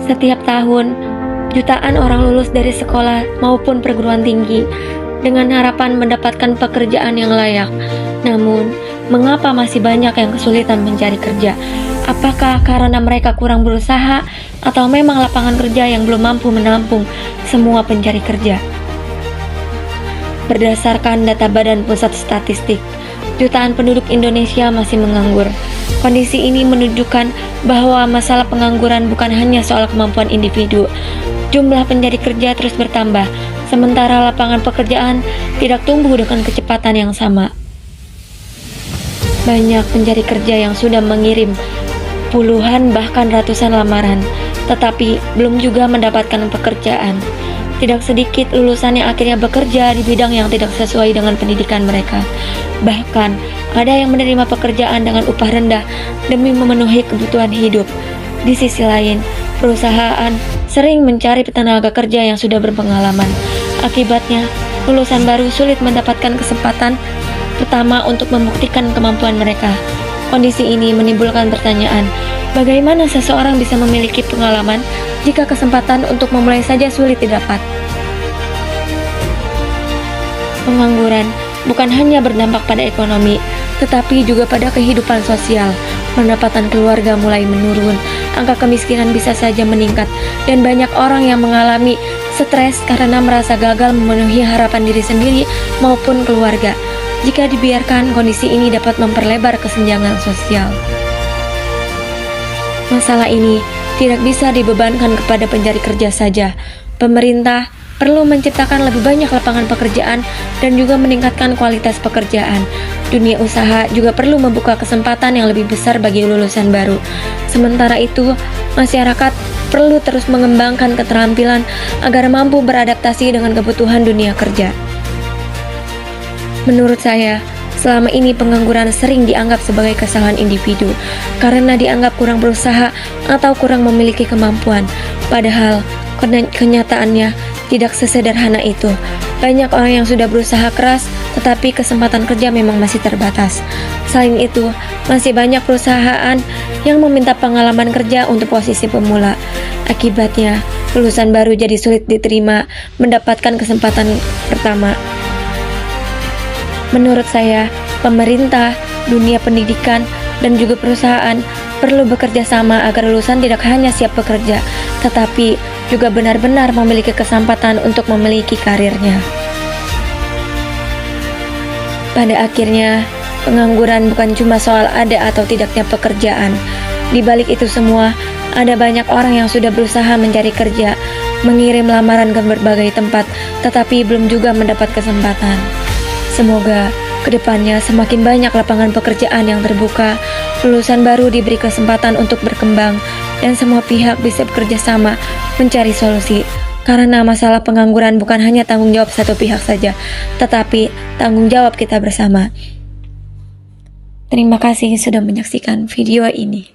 Setiap tahun, jutaan orang lulus dari sekolah maupun perguruan tinggi dengan harapan mendapatkan pekerjaan yang layak. Namun, mengapa masih banyak yang kesulitan mencari kerja? Apakah karena mereka kurang berusaha atau memang lapangan kerja yang belum mampu menampung semua pencari kerja? Berdasarkan data Badan Pusat Statistik, jutaan penduduk Indonesia masih menganggur. Kondisi ini menunjukkan bahwa masalah pengangguran bukan hanya soal kemampuan individu. Jumlah pencari kerja terus bertambah, sementara lapangan pekerjaan tidak tumbuh dengan kecepatan yang sama. Banyak pencari kerja yang sudah mengirim puluhan bahkan ratusan lamaran, tetapi belum juga mendapatkan pekerjaan. Tidak sedikit lulusan yang akhirnya bekerja di bidang yang tidak sesuai dengan pendidikan mereka. Bahkan, ada yang menerima pekerjaan dengan upah rendah demi memenuhi kebutuhan hidup. Di sisi lain, perusahaan sering mencari tenaga kerja yang sudah berpengalaman. Akibatnya, lulusan baru sulit mendapatkan kesempatan pertama untuk membuktikan kemampuan mereka. Kondisi ini menimbulkan pertanyaan, bagaimana seseorang bisa memiliki pengalaman jika kesempatan untuk memulai saja sulit didapat? Pengangguran bukan hanya berdampak pada ekonomi, tetapi juga pada kehidupan sosial. Pendapatan keluarga mulai menurun, angka kemiskinan bisa saja meningkat, dan banyak orang yang mengalami stres karena merasa gagal memenuhi harapan diri sendiri maupun keluarga. Jika dibiarkan, kondisi ini dapat memperlebar kesenjangan sosial. Masalah ini tidak bisa dibebankan kepada pencari kerja saja. Pemerintah perlu menciptakan lebih banyak lapangan pekerjaan dan juga meningkatkan kualitas pekerjaan. Dunia usaha juga perlu membuka kesempatan yang lebih besar bagi lulusan baru. Sementara itu, masyarakat perlu terus mengembangkan keterampilan agar mampu beradaptasi dengan kebutuhan dunia kerja. Menurut saya, selama ini pengangguran sering dianggap sebagai kesalahan individu karena dianggap kurang berusaha atau kurang memiliki kemampuan. Padahal, kenyataannya tidak sesederhana itu. Banyak orang yang sudah berusaha keras, tetapi kesempatan kerja memang masih terbatas. Selain itu, masih banyak perusahaan yang meminta pengalaman kerja untuk posisi pemula. Akibatnya, lulusan baru jadi sulit diterima mendapatkan kesempatan pertama. Menurut saya, pemerintah, dunia pendidikan, dan juga perusahaan perlu bekerja sama agar lulusan tidak hanya siap bekerja, tetapi juga benar-benar memiliki kesempatan untuk memiliki karirnya. Pada akhirnya, pengangguran bukan cuma soal ada atau tidaknya pekerjaan. Di balik itu semua, ada banyak orang yang sudah berusaha mencari kerja, mengirim lamaran ke berbagai tempat, tetapi belum juga mendapat kesempatan. Semoga kedepannya semakin banyak lapangan pekerjaan yang terbuka, lulusan baru diberi kesempatan untuk berkembang, dan semua pihak bisa bekerja sama mencari solusi. Karena masalah pengangguran bukan hanya tanggung jawab satu pihak saja, tetapi tanggung jawab kita bersama. Terima kasih sudah menyaksikan video ini.